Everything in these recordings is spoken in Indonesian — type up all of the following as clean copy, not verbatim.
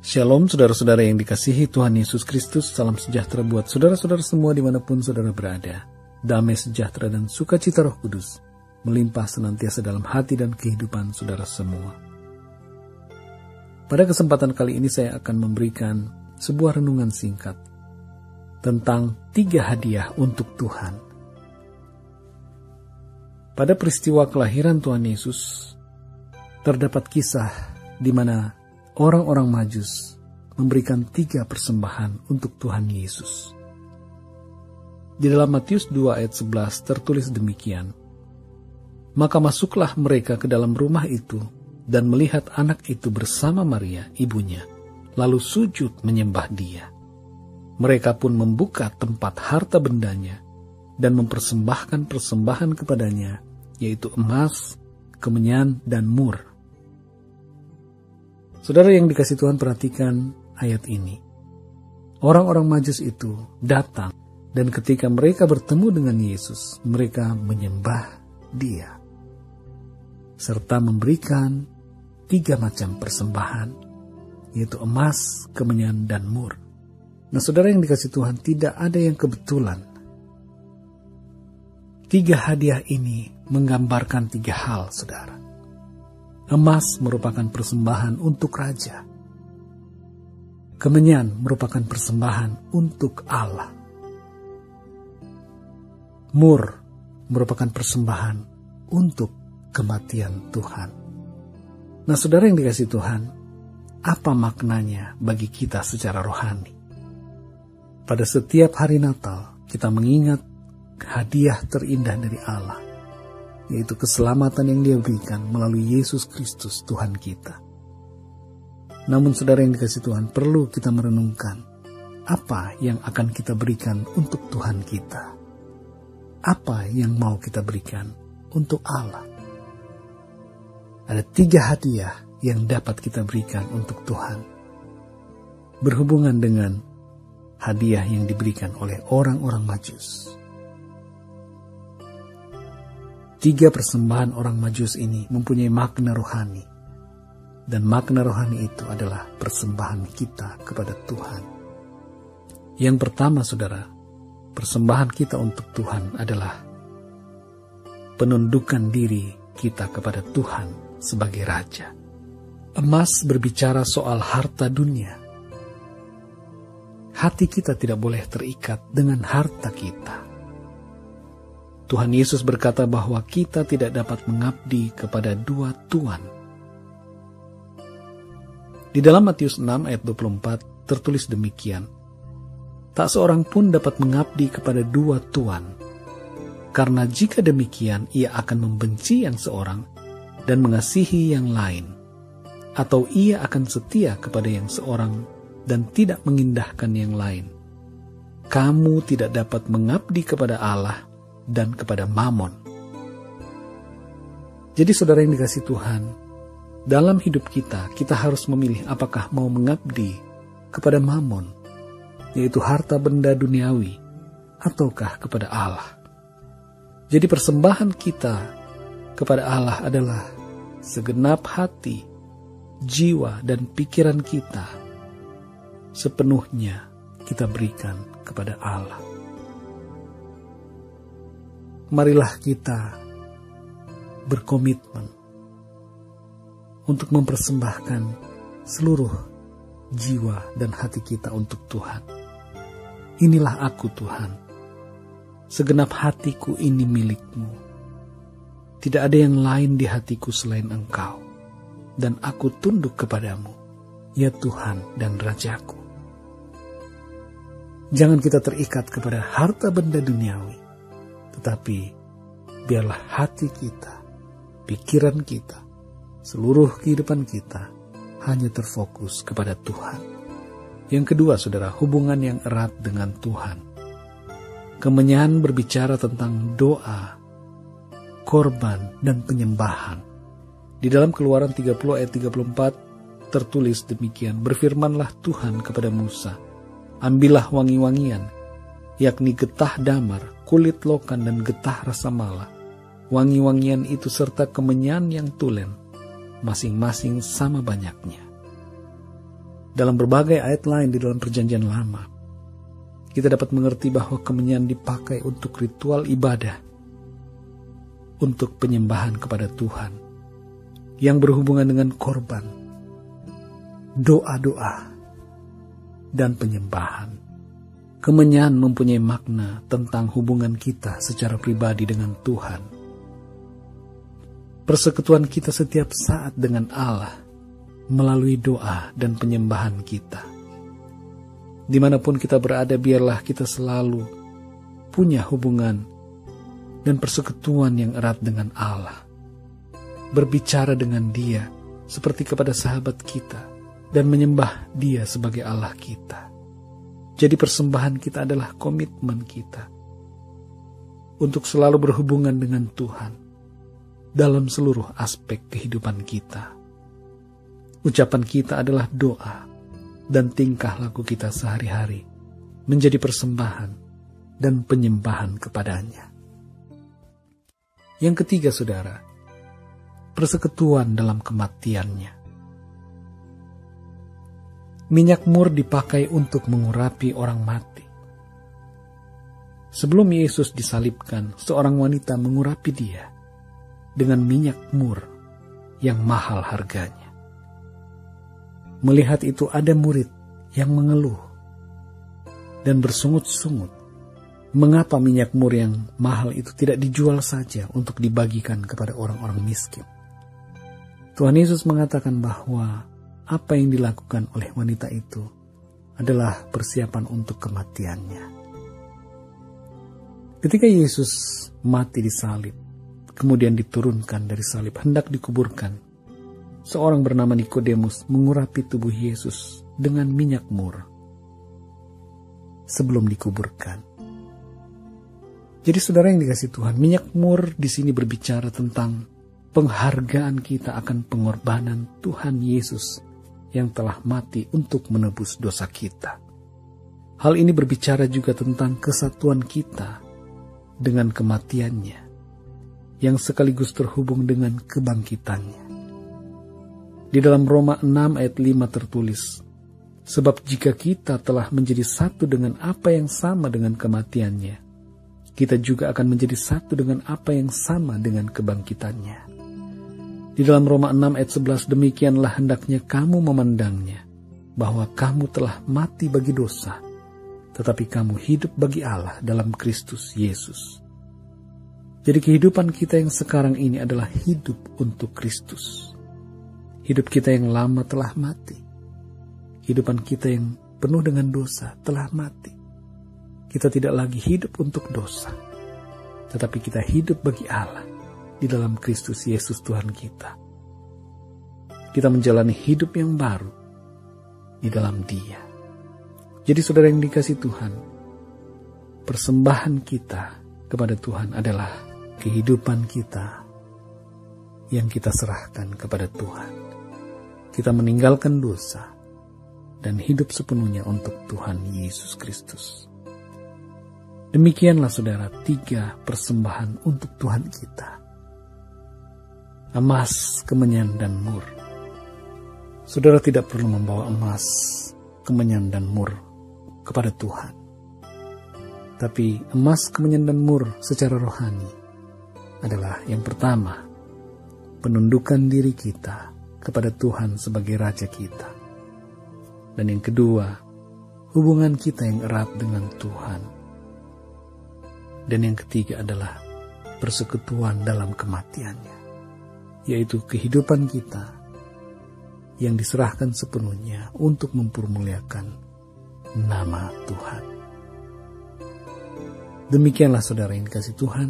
Shalom saudara-saudara yang dikasihi Tuhan Yesus Kristus. Salam sejahtera buat saudara-saudara semua dimanapun saudara berada. Damai sejahtera dan sukacita Roh Kudus melimpah senantiasa dalam hati dan kehidupan saudara semua. Pada kesempatan kali ini saya akan memberikan sebuah renungan singkat tentang 3 hadiah untuk Tuhan. Pada peristiwa kelahiran Tuhan Yesus terdapat kisah di mana orang-orang Majus memberikan 3 persembahan untuk Tuhan Yesus. Di dalam Matius 2 ayat 11 tertulis demikian, "Maka masuklah mereka ke dalam rumah itu dan melihat anak itu bersama Maria, ibunya, lalu sujud menyembah dia. Mereka pun membuka tempat harta bendanya dan mempersembahkan persembahan kepadanya, yaitu emas, kemenyan, dan mur." Saudara yang dikasihi Tuhan, perhatikan ayat ini. Orang-orang Majus itu datang, dan ketika mereka bertemu dengan Yesus, mereka menyembah Dia, serta memberikan 3 macam persembahan, yaitu emas, kemenyan, dan mur. Nah, saudara yang dikasihi Tuhan, tidak ada yang kebetulan. 3 hadiah ini menggambarkan 3 hal, saudara. Emas merupakan persembahan untuk raja. Kemenyan merupakan persembahan untuk Allah. Mur merupakan persembahan untuk kematian Tuhan. Nah, saudara yang dikasihi Tuhan, apa maknanya bagi kita secara rohani? Pada setiap hari Natal, kita mengingat hadiah terindah dari Allah, yaitu keselamatan yang Dia berikan melalui Yesus Kristus Tuhan kita. Namun saudara yang dikasihi Tuhan, perlu kita merenungkan apa yang akan kita berikan untuk Tuhan kita. Apa yang mau kita berikan untuk Allah. Ada 3 hadiah yang dapat kita berikan untuk Tuhan, berhubungan dengan hadiah yang diberikan oleh orang-orang Majus. 3 persembahan orang Majus ini mempunyai makna rohani. Dan makna rohani itu adalah persembahan kita kepada Tuhan. Yang pertama, saudara, persembahan kita untuk Tuhan adalah penundukan diri kita kepada Tuhan sebagai Raja. Emas berbicara soal harta dunia. Hati kita tidak boleh terikat dengan harta kita. Tuhan Yesus berkata bahwa kita tidak dapat mengabdi kepada 2 tuan. Di dalam Matius 6 ayat 24 tertulis demikian, "Tak seorang pun dapat mengabdi kepada 2 tuan, karena jika demikian ia akan membenci yang seorang dan mengasihi yang lain, atau ia akan setia kepada yang seorang dan tidak mengindahkan yang lain. Kamu tidak dapat mengabdi kepada Allah dan kepada Mamon." Jadi saudara yang dikasihi Tuhan, dalam hidup kita harus memilih apakah mau mengabdi kepada Mamon, yaitu harta benda duniawi, ataukah kepada Allah. Jadi persembahan kita kepada Allah adalah segenap hati, jiwa, dan pikiran kita sepenuhnya kita berikan kepada Allah. Marilah kita berkomitmen untuk mempersembahkan seluruh jiwa dan hati kita untuk Tuhan. Inilah aku, Tuhan. Segenap hatiku ini milik-Mu. Tidak ada yang lain di hatiku selain Engkau. Dan aku tunduk kepadamu, ya Tuhan dan Rajaku. Jangan kita terikat kepada harta benda duniawi. Tetapi biarlah hati kita, pikiran kita, seluruh kehidupan kita hanya terfokus kepada Tuhan. Yang kedua, saudara, hubungan yang erat dengan Tuhan. Kemenyan berbicara tentang doa, korban, dan penyembahan. Di dalam Keluaran 30 ayat 34 tertulis demikian, "Berfirmanlah Tuhan kepada Musa, ambillah wangi-wangian, yakni getah damar, kulit lokan, dan getah rasa mala. Wangi-wangian itu serta kemenyan yang tulen, masing-masing sama banyaknya. dalam berbagai ayat lain di dalam Perjanjian Lama, kita dapat mengerti bahwa kemenyan dipakai untuk ritual ibadah, untuk penyembahan kepada Tuhan, yang berhubungan dengan korban, doa-doa, dan penyembahan. Kemenyan mempunyai makna tentang hubungan kita secara pribadi dengan Tuhan. Persekutuan kita setiap saat dengan Allah melalui doa dan penyembahan kita. Dimanapun kita berada, biarlah kita selalu punya hubungan dan persekutuan yang erat dengan Allah. Berbicara dengan Dia seperti kepada sahabat kita dan menyembah Dia sebagai Allah kita. Jadi persembahan kita adalah komitmen kita untuk selalu berhubungan dengan Tuhan dalam seluruh aspek kehidupan kita. Ucapan kita adalah doa dan tingkah laku kita sehari-hari menjadi persembahan dan penyembahan kepadanya. Yang ketiga, saudara, persekutuan dalam kematiannya. Minyak mur dipakai untuk mengurapi orang mati. Sebelum Yesus disalibkan, seorang wanita mengurapi Dia dengan minyak mur yang mahal harganya. Melihat itu, ada murid yang mengeluh dan bersungut-sungut, mengapa minyak mur yang mahal itu tidak dijual saja untuk dibagikan kepada orang-orang miskin. Tuhan Yesus mengatakan bahwa apa yang dilakukan oleh wanita itu adalah persiapan untuk kematiannya. Ketika Yesus mati di salib, kemudian diturunkan dari salib, hendak dikuburkan, seorang bernama Nikodemus mengurapi tubuh Yesus dengan minyak mur sebelum dikuburkan. Jadi saudara yang dikasihi Tuhan, minyak mur di sini berbicara tentang penghargaan kita akan pengorbanan Tuhan Yesus yang telah mati untuk menebus dosa kita. Hal ini berbicara juga tentang kesatuan kita dengan kematiannya, yang sekaligus terhubung dengan kebangkitannya. Di dalam Roma 6 ayat 5 tertulis, sebab jika kita telah menjadi satu dengan apa yang sama dengan kematiannya, kita juga akan menjadi satu dengan apa yang sama dengan kebangkitannya. Di dalam Roma 6 ayat 11, demikianlah hendaknya kamu memandangnya, bahwa kamu telah mati bagi dosa, tetapi kamu hidup bagi Allah dalam Kristus Yesus. Jadi kehidupan kita yang sekarang ini adalah hidup untuk Kristus. Hidup kita yang lama telah mati. Kehidupan kita yang penuh dengan dosa telah mati. Kita tidak lagi hidup untuk dosa, tetapi kita hidup bagi Allah di dalam Kristus Yesus Tuhan kita. Kita menjalani hidup yang baru di dalam Dia. Jadi saudara yang dikasihi Tuhan, persembahan kita kepada Tuhan adalah kehidupan kita yang kita serahkan kepada Tuhan. Kita meninggalkan dosa dan hidup sepenuhnya untuk Tuhan Yesus Kristus. Demikianlah saudara 3 persembahan untuk Tuhan kita. Emas, kemenyan, dan mur. Saudara tidak perlu membawa emas, kemenyan, dan mur kepada Tuhan. Tapi emas, kemenyan, dan mur secara rohani adalah yang pertama, penundukan diri kita kepada Tuhan sebagai Raja kita. Dan yang kedua, hubungan kita yang erat dengan Tuhan. Dan yang ketiga adalah persekutuan dalam kematiannya, yaitu kehidupan kita yang diserahkan sepenuhnya untuk mempermuliakan nama Tuhan. Demikianlah saudara yang dikasihi Tuhan,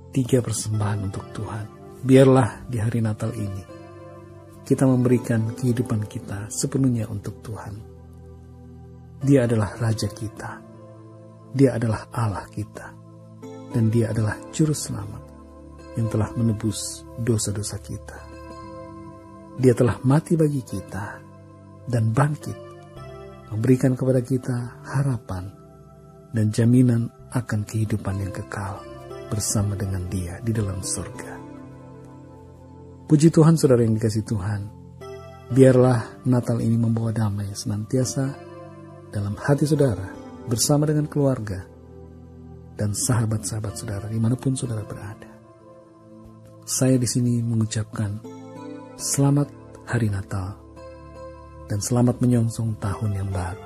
3 persembahan untuk Tuhan. Biarlah di hari Natal ini kita memberikan kehidupan kita sepenuhnya untuk Tuhan. Dia adalah Raja kita, Dia adalah Allah kita, dan Dia adalah Juru Selamat yang telah menebus dosa-dosa kita. Dia telah mati bagi kita dan bangkit, memberikan kepada kita harapan dan jaminan akan kehidupan yang kekal bersama dengan Dia di dalam surga. Puji Tuhan saudara yang dikasihi Tuhan, Biarlah Natal ini membawa damai senantiasa dalam hati saudara, bersama dengan keluarga, dan sahabat-sahabat saudara dimanapun saudara berada. Saya di sini mengucapkan selamat Hari Natal dan selamat menyongsong tahun yang baru.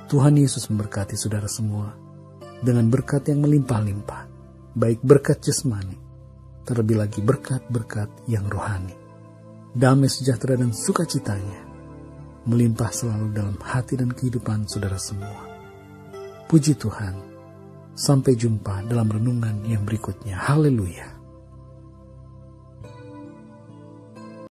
Tuhan Yesus memberkati saudara semua dengan berkat yang melimpah-limpah, baik berkat jasmani, terlebih lagi berkat-berkat yang rohani. Damai sejahtera dan sukacitanya melimpah selalu dalam hati dan kehidupan saudara semua. Puji Tuhan. Sampai jumpa dalam renungan yang berikutnya. Haleluya.